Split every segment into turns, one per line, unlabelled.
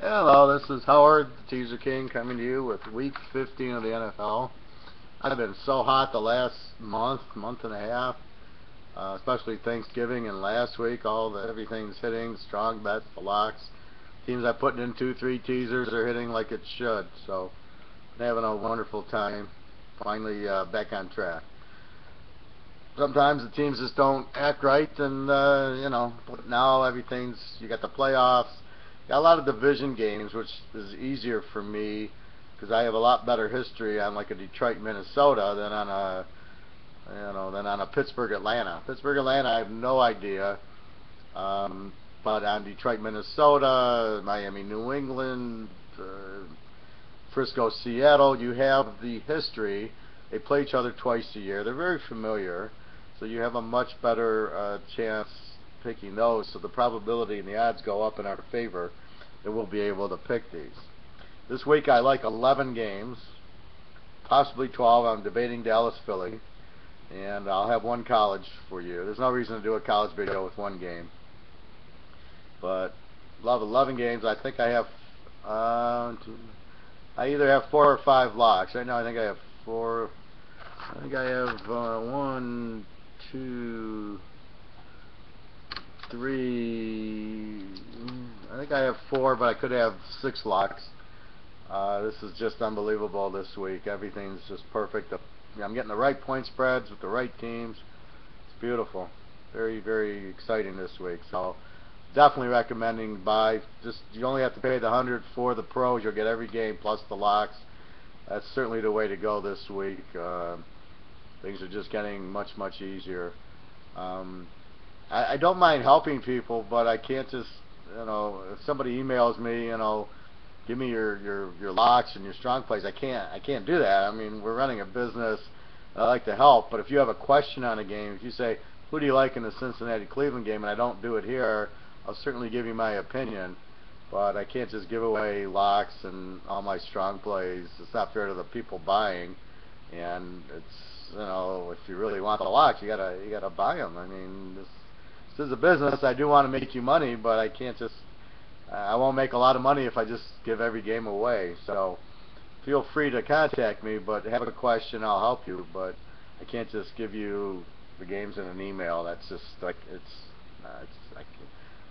Hello, this is Howard, the Teaserking, coming to you with Week 15 of the NFL. I've been so hot the last month and a half, especially Thanksgiving and last week. Everything's hitting, strong bets, the locks. Teams I'm putting in 2-3 teasers are hitting like it should. So, I'm having a wonderful time. Finally back on track. Sometimes the teams just don't act right, and but now you got the playoffs. Got a lot of division games, which is easier for me because I have a lot better history on like a Detroit, Minnesota than on a Pittsburgh, Atlanta. Pittsburgh, Atlanta, I have no idea. But on Detroit, Minnesota, Miami, New England, Frisco, Seattle, you have the history. They play each other twice a year. They're very familiar, so you have a much better chance picking those. So the probability and the odds go up in our favor that we'll be able to pick these. This week I like 11 games, possibly 12. I'm debating Dallas, Philly, and I'll have one college for you. There's no reason to do a college video with one game, but love 11 games. I think I have I either have 4 or 5 locks. Right now I think I have 4. I think I have 1, 2, 3. I think I have 4, but I could have 6 locks. This is just unbelievable this week. Everything's just perfect. I'm getting the right point spreads with the right teams. It's beautiful. Very, very exciting this week. So definitely recommending buy. You only have to pay the 100 for the pros. You'll get every game plus the locks. That's certainly the way to go this week. Things are just getting much, much easier. I don't mind helping people, but I can't just, if somebody emails me, give me your locks and your strong plays. I can't do that. I mean, we're running a business. I like to help, but if you have a question on a game, if you say, who do you like in the Cincinnati-Cleveland game, and I don't do it here, I'll certainly give you my opinion, but I can't just give away locks and all my strong plays. It's not fair to the people buying, and it's, if you really want the locks, you gotta buy them. I mean, this is a business. I do want to make you money, but I won't make a lot of money if I just give every game away. So feel free to contact me, but have a question, I'll help you, but I can't just give you the games in an email. That's just like,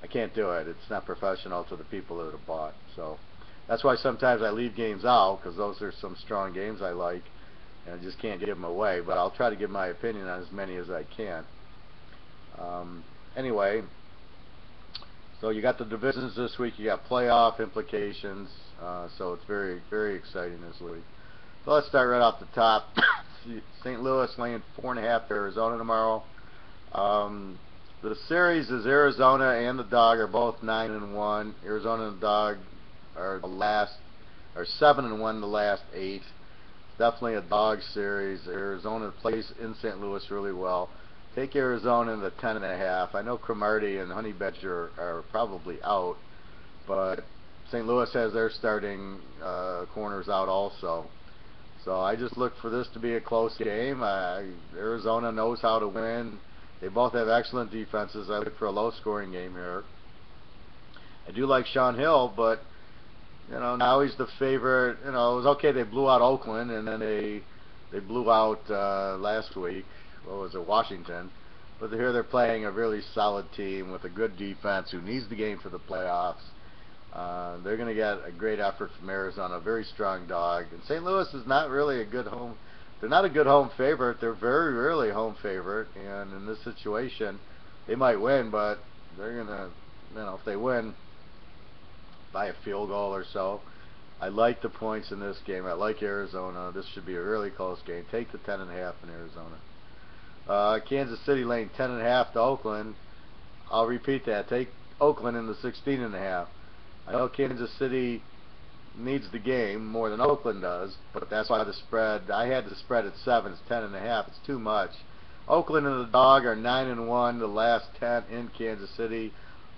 I can't do it. It's not professional to the people that have bought. So that's why sometimes I leave games out, because those are some strong games I like, and I just can't give them away, but I'll try to give my opinion on as many as I can. Anyway, so you got the divisions this week. You got playoff implications. So it's very, very exciting this week. So let's start right off the top. St. Louis laying 4.5 to Arizona tomorrow. The series is Arizona and the dog are both 9-1. Arizona and the dog are 7-1 the last 8. Definitely a dog series. Arizona plays in St. Louis really well. Take Arizona in the 10.5. I know Cromartie and Honey Badger are probably out, but St. Louis has their starting corners out also. So I just look for this to be a close game. Arizona knows how to win. They both have excellent defenses. I look for a low-scoring game here. I do like Sean Hill, but now he's the favorite. It was okay. They blew out Oakland, and then they blew out last week. What was it, Washington? But here they're playing a really solid team with a good defense who needs the game for the playoffs. They're going to get a great effort from Arizona, a very strong dog. And St. Louis is not really a good home. They're not a good home favorite. They're very rarely a home favorite. And in this situation, they might win, but they're going to, if they win by a field goal or so. I like the points in this game. I like Arizona. This should be a really close game. Take the 10.5 in Arizona. Kansas City laying 10.5 to Oakland. I'll repeat that. Take Oakland in the 16.5. I know Kansas City needs the game more than Oakland does, but that's why the spread, I had the spread at 7. It's 10.5. It's too much. Oakland and the dog are 9-1 the last 10 in Kansas City.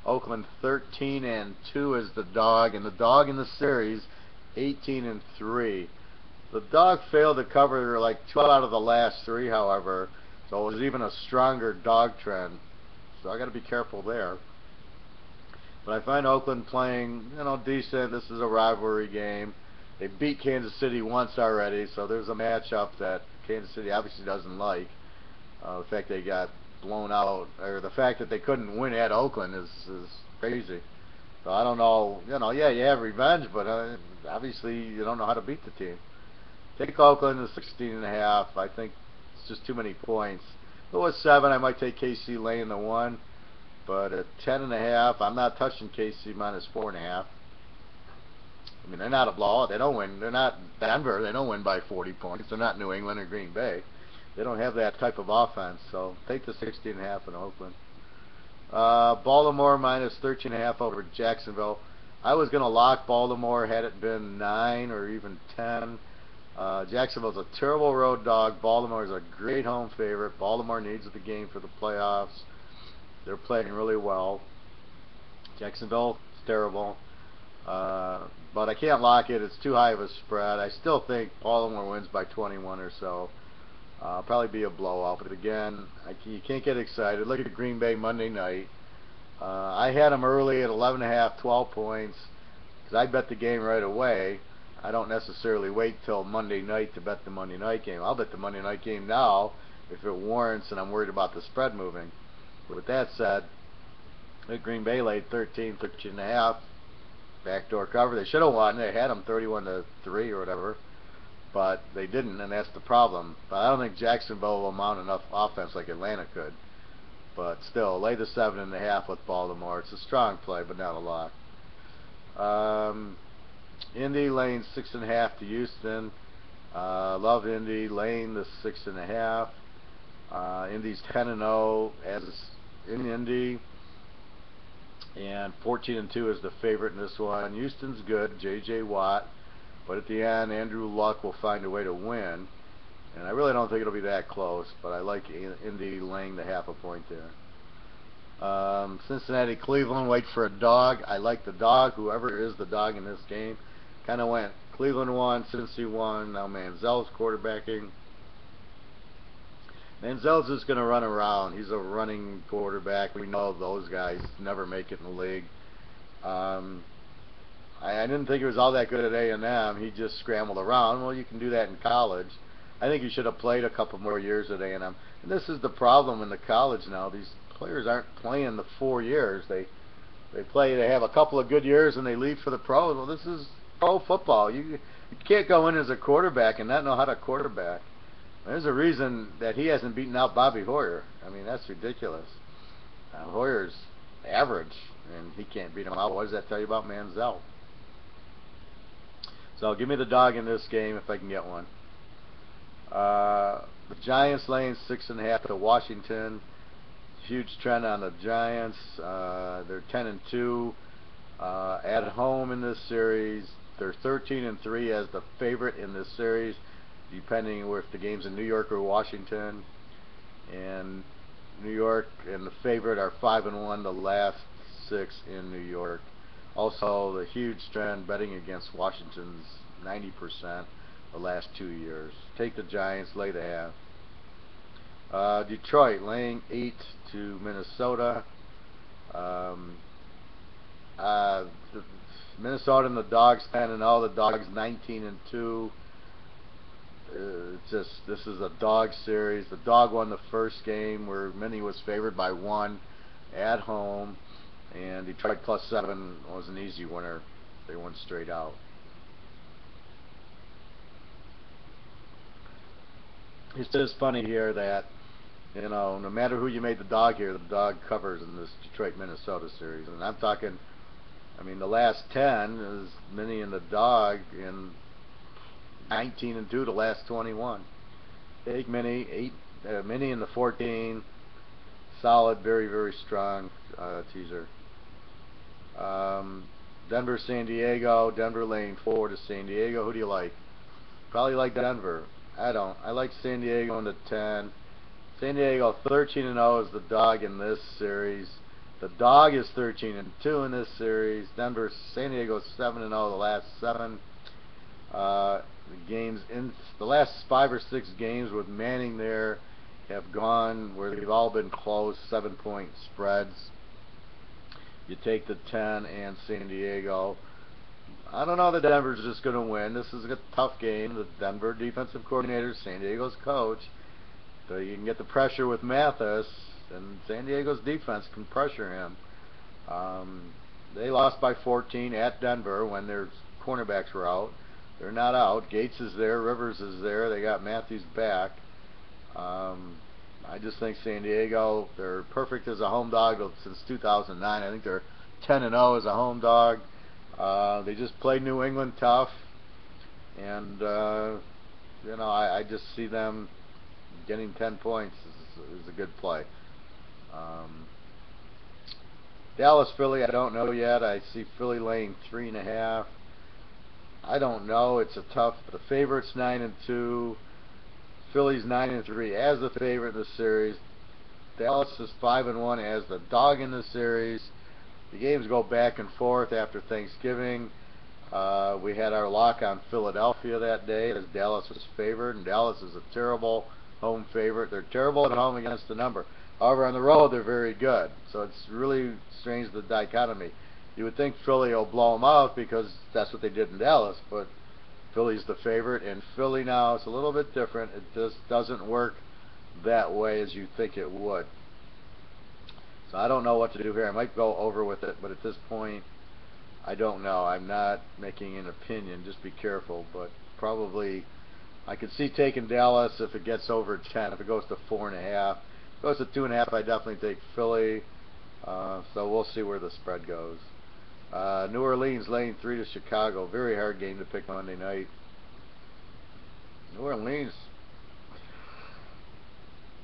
Oakland 13-2 is the dog, and the dog in the series 18-3. The dog failed to cover like 2 out of the last 3, however. So it was even a stronger dog trend. So I got to be careful there. But I find Oakland playing, decent. This is a rivalry game. They beat Kansas City once already, so there's a matchup that Kansas City obviously doesn't like. The fact they got blown out, or the fact that they couldn't win at Oakland is crazy. So I don't know, yeah, you have revenge, but obviously you don't know how to beat the team. Take Oakland to 16.5. I think it's just too many points. If it was 7, I might take KC laying the 1. But at 10.5, I'm not touching KC minus 4.5. I mean, they're not a blowout. They don't win. They're not Denver. They don't win by 40 points. They're not New England or Green Bay. They don't have that type of offense. So take the 16.5 in Oakland. Baltimore minus 13.5 over Jacksonville. I was going to lock Baltimore had it been 9 or even 10. Jacksonville's a terrible road dog. Baltimore is a great home favorite. Baltimore needs the game for the playoffs. They're playing really well. Jacksonville is terrible. But I can't lock it. It's too high of a spread. I still think Baltimore wins by 21 or so. Probably be a blowout. But again, you can't get excited. Look at Green Bay Monday night. I had them early at 11.5, 12 points. Because I bet the game right away. I don't necessarily wait till Monday night to bet the Monday night game. I'll bet the Monday night game now if it warrants and I'm worried about the spread moving. But with that said, Green Bay laid 13.5. Backdoor cover. They should have won. They had them 31-3 or whatever. But they didn't, and that's the problem. But I don't think Jacksonville will mount enough offense like Atlanta could. But still, lay the 7.5 with Baltimore. It's a strong play, but not a lock. Indy laying 6.5 to Houston. Love Indy laying the 6.5. Indy's 10-0 as in Indy, and 14-2 is the favorite in this one. Houston's good, J.J. Watt, but at the end, Andrew Luck will find a way to win, and I really don't think it'll be that close. But I like Indy laying the 0.5 point there. Cincinnati, Cleveland, wait for a dog. I like the dog, whoever is the dog in this game. Kind of went Cleveland 1, Cincy 1. Now Manziel's quarterbacking. Manziel's just going to run around. He's a running quarterback. We know those guys never make it in the league. I didn't think he was all that good at A&M. He just scrambled around. Well, you can do that in college. I think he should have played a couple more years at A&M. And this is the problem in the college now. These players aren't playing the 4 years. They have a couple of good years and they leave for the pros. Well, this is pro football. You can't go in as a quarterback and not know how to quarterback. There's a reason that he hasn't beaten out Bobby Hoyer. I mean, that's ridiculous. Hoyer's average, and he can't beat him out. What does that tell you about Manziel? So give me the dog in this game if I can get one. The Giants laying 6.5 to Washington. Huge trend on the Giants. They're 10-2 at home in this series. They're 13-3 as the favorite in this series, depending if the game's in New York or Washington. And New York and the favorite are 5-1 the last 6 in New York. Also, the huge trend betting against Washington's 90% the last 2 years. Take the Giants, lay the half. Detroit laying 8 to Minnesota. Minnesota and the Dogs 10-0. The Dogs 19-2. This is a dog series. The dog won the first game where Minnie was favored by 1 at home, and Detroit +7 was an easy winner. They went straight out. It's just funny here that no matter who you made the dog here, the dog covers in this Detroit-Minnesota series. And I'm talking, the last 10 is Minnie and the dog, and 19-2 the last 21. Take Minnie, Minnie in the 14. Solid, very, very strong teaser. Denver, San Diego. Denver laying 4 to San Diego. Who do you like? Probably like Denver. I don't. I like San Diego in the 10. San Diego 13-0 is the dog in this series. The dog is 13-2 in this series. Denver, San Diego 7-0 the last 7. The last 5 or 6 games with Manning there have gone where they've all been close, 7-point spreads. You take the 10 and San Diego. I don't know that Denver's just going to win. This is a tough game. The Denver defensive coordinator, San Diego's coach. So you can get the pressure with Mathis, and San Diego's defense can pressure him. They lost by 14 at Denver when their cornerbacks were out. They're not out. Gates is there. Rivers is there. They got Matthews back. I just think San Diego, they're perfect as a home dog since 2009. I think they're 10-0 as a home dog. They just played New England tough, and I just see them getting 10 points is a good play. Dallas, Philly, I don't know yet. I see Philly laying 3.5. I don't know. It's a tough. The favorite's 9-2. Philly's 9-3 as the favorite in the series. Dallas is 5-1 as the dog in the series. The games go back and forth after Thanksgiving. We had our lock on Philadelphia that day as Dallas was favored, and Dallas is a terrible home favorite. They're terrible at home against the number. However, on the road, they're very good. So it's really strange, the dichotomy. You would think Philly will blow them out because that's what they did in Dallas, but Philly's the favorite, and Philly now is a little bit different. It just doesn't work that way as you think it would. So I don't know what to do here. I might go over with it, but at this point, I don't know. I'm not making an opinion. Just be careful. But probably, I could see taking Dallas if it gets over 10. If it goes to 4.5, if it goes to 2.5, I definitely take Philly. So we'll see where the spread goes. New Orleans laying 3 to Chicago. Very hard game to pick Monday night. New Orleans.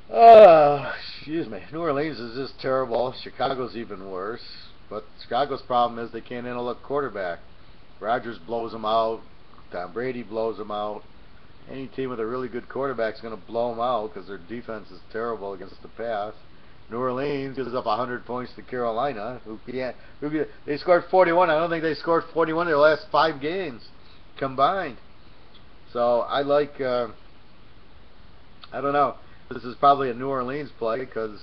Excuse me. New Orleans is just terrible. Chicago's even worse. But Chicago's problem is they can't handle a quarterback. Rodgers blows them out. Tom Brady blows them out. Any team with a really good quarterback is going to blow them out because their defense is terrible against the pass. New Orleans gives up 100 points to Carolina. They scored 41. I don't think they scored 41 in their last 5 games combined. So I like. I don't know. This is probably a New Orleans play because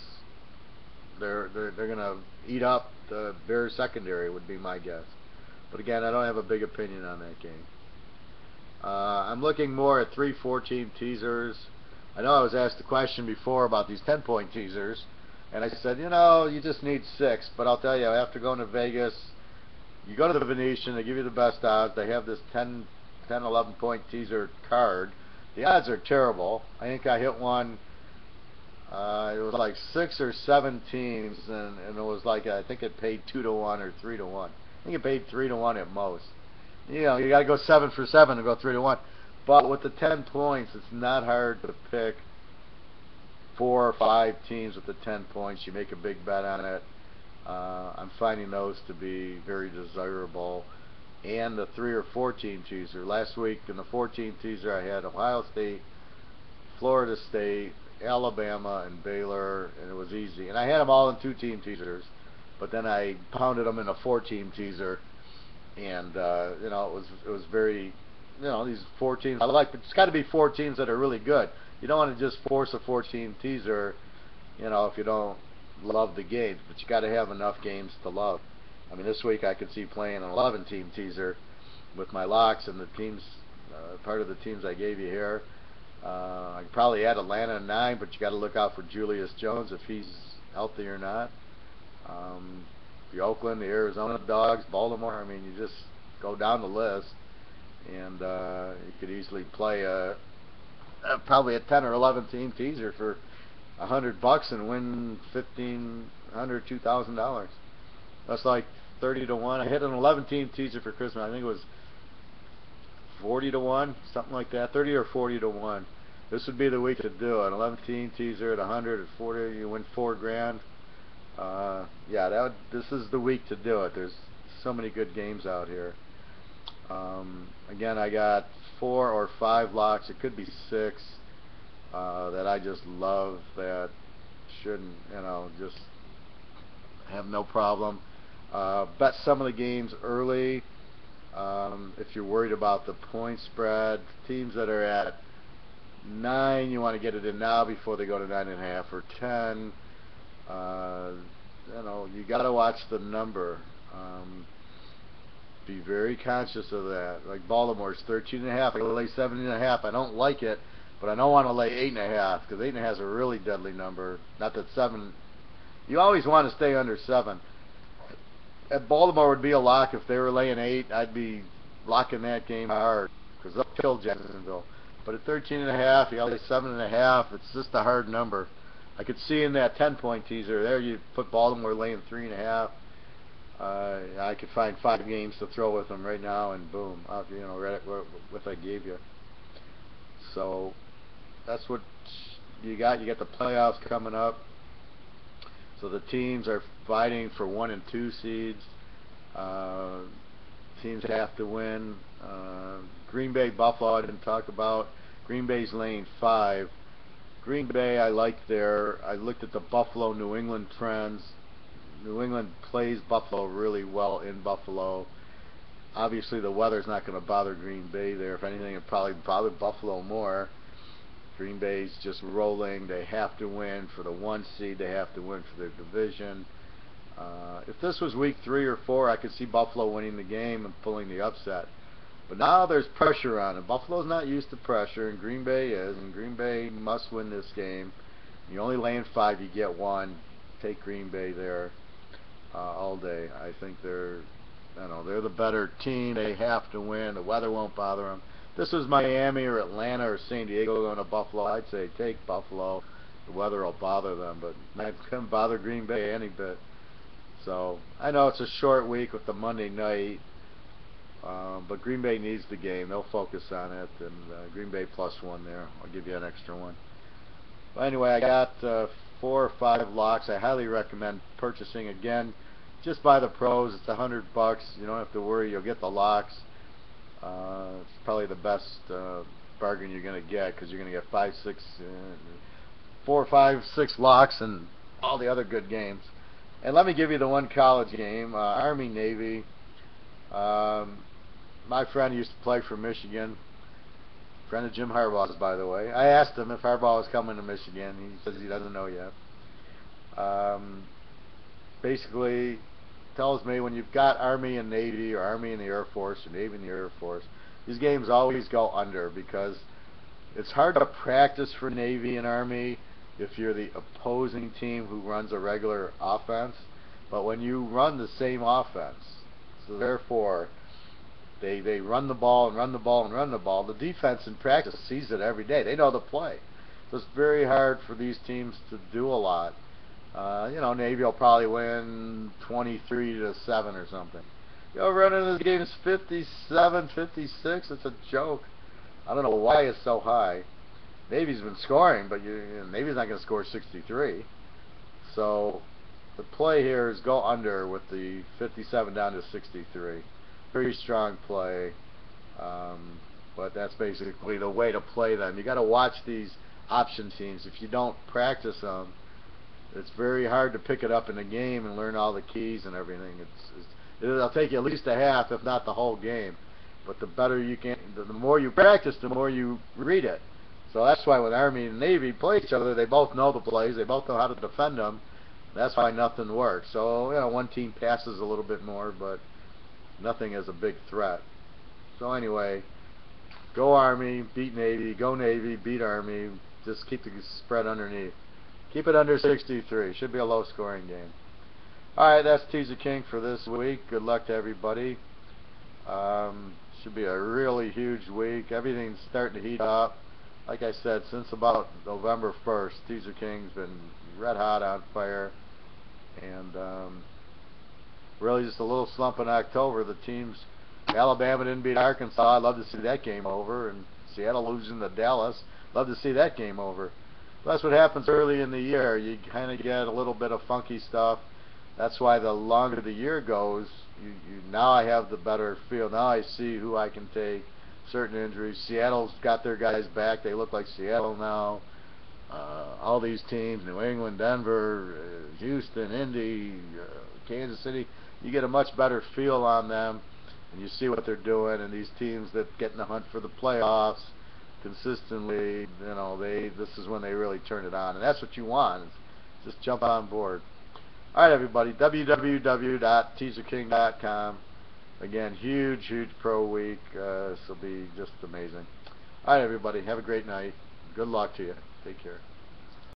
they're going to eat up the Bears secondary, would be my guess. But again, I don't have a big opinion on that game. I'm looking more at 3-4 teasers. I know I was asked the question before about these 10-point teasers, and I said, you just need 6. But I'll tell you, after going to Vegas, you go to the Venetian, they give you the best odds. They have this 10, 11-point teaser card. The odds are terrible. I think I hit one. It was like 6 or 7 teams, and it was like, I think it paid 2-1 or 3-1. I think it paid 3-1 at most. You got to go 7 for 7 and go 3-1. But with the 10 points, it's not hard to pick 4 or 5 teams with the 10 points. You make a big bet on it. I'm finding those to be very desirable. And the 3 or 4 teaser. Last week in the 14 teaser, I had Ohio State, Florida State, Alabama, and Baylor, and it was easy. And I had them all in 2-team teasers, but then I pounded them in a 4-team teaser, and it was very, these 4 teams I like, but it's got to be 4 teams that are really good. You don't want to just force a 4-team teaser, if you don't love the games, but you got to have enough games to love. I mean, this week I could see playing an 11-team teaser with my locks and the teams, part of the teams I gave you here. I could probably add Atlanta 9, but you got to look out for Julius Jones if he's healthy or not. The Oakland, the Arizona Dogs, Baltimore. I mean, you just go down the list, and you could easily play probably a 10 or 11 team teaser for $100 and win $1,500, $2,000. That's like 30-1. I hit an 11-team teaser for Christmas. I think it was 40-1, something like that, 30 or 40-1. This would be the week to do it. 11-team teaser at 100 at 40, you win $4,000. Yeah, this is the week to do it. There's so many good games out here. Again, I got 4 or 5 locks. It could be 6 that I just love. That shouldn't, just have no problem. Bet some of the games early. If you're worried about the point spread, teams that are at 9, you want to get it in now before they go to 9.5 or 10. you got to watch the number. Be very conscious of that. Like Baltimore's 13.5. I lay 17.5. I don't like it, but I don't want to lay 8.5 because 8.5 is a really deadly number. Not that 7. You always want to stay under 7. At Baltimore would be a lock if they were laying 8. I'd be locking that game hard because they'll kill Jacksonville. But at 13.5, you got to lay 7.5. It's just a hard number. I could see in that 10-point teaser there you put Baltimore laying 3.5. I could find 5 games to throw with them right now, and boom, right what I gave you. So that's what you got. You got the playoffs coming up, so the teams are fighting for 1 and 2 seeds. Teams have to win. Green Bay, Buffalo, I didn't talk about. Green Bay's laying 5. Green Bay, I like there. I looked at the Buffalo, New England trends. New England plays Buffalo really well in Buffalo. Obviously, the weather's not going to bother Green Bay there. If anything, it probably bother Buffalo more. Green Bay's just rolling. They have to win for the 1 seed. They have to win for their division. If this was week 3 or 4, I could see Buffalo winning the game and pulling the upset. But now there's pressure on it. Buffalo's not used to pressure, and Green Bay is. And Green Bay must win this game. You're only laying 5. You get 1. Take Green Bay there all day. I think they're the better team. They have to win. The weather won't bother them. This was Miami or Atlanta or San Diego going to Buffalo. I'd say take Buffalo. The weather will bother them, but not going to bother Green Bay any bit. So I know it's a short week with the Monday night, but Green Bay needs the game. They'll focus on it, and Green Bay +1 there. I'll give you an extra one. But anyway, I got 4 or 5 locks. I highly recommend purchasing. Again, just buy the pros. It's $100. You don't have to worry. You'll get the locks. It's probably the best bargain you're going to get because you're going to get 4, 5, 6 locks and all the other good games. And let me give you the one college game, Army Navy. My friend used to play for Michigan. Friend of Jim Harbaugh's, by the way. I asked him if Harbaugh was coming to Michigan. He says he doesn't know yet. Basically, tells me when you've got Army and Navy, or Army and the Air Force, or Navy and the Air Force, these games always go under because it's hard to practice for Navy and Army if you're the opposing team who runs a regular offense. But when you run the same offense, so therefore they run the ball and run the ball and run the ball, the defense in practice sees it every day. They know the play. So it's very hard for these teams to do a lot. Navy will probably win 23-7 or something. You'll run into this game is 57, 56. It's a joke. I don't know why it's so high. Navy's been scoring, but Navy's not going to score 63. So the play here is go under with the 57 down to 63. Very strong play, but that's basically the way to play them. You got to watch these option teams. If you don't practice them, it's very hard to pick it up in the game and learn all the keys and everything. It'll take you at least a half, if not the whole game. But the better you can, the more you practice, the more you read it. So that's why when Army and Navy play each other, they both know the plays, they both know how to defend them. That's why nothing works. So one team passes a little bit more, but nothing is a big threat. So anyway, go Army, beat Navy. Go Navy, beat Army. Just keep the spread underneath. Keep it under 63. Should be a low-scoring game. All right, that's Teaserking for this week. Good luck to everybody. Should be a really huge week. Everything's starting to heat up. Like I said, since about November 1st, Teaserking's been red hot on fire. And really just a little slump in October. The teams, Alabama didn't beat Arkansas. I'd love to see that game over. And Seattle losing to Dallas. Love to see that game over. But that's what happens early in the year. You kind of get a little bit of funky stuff. That's why the longer the year goes, now I have the better feel. Now I see who I can take. Certain injuries. Seattle's got their guys back. They look like Seattle now. All these teams, New England, Denver, Houston, Indy, Kansas City, you get a much better feel on them, and you see what they're doing. And these teams that get in the hunt for the playoffs consistently, this is when they really turn it on, and that's what you want. Just jump on board. Alright, everybody, www.teaserking.com. Again, huge pro week. This will be just amazing. Alright, everybody, have a great night. Good luck to you. Take care.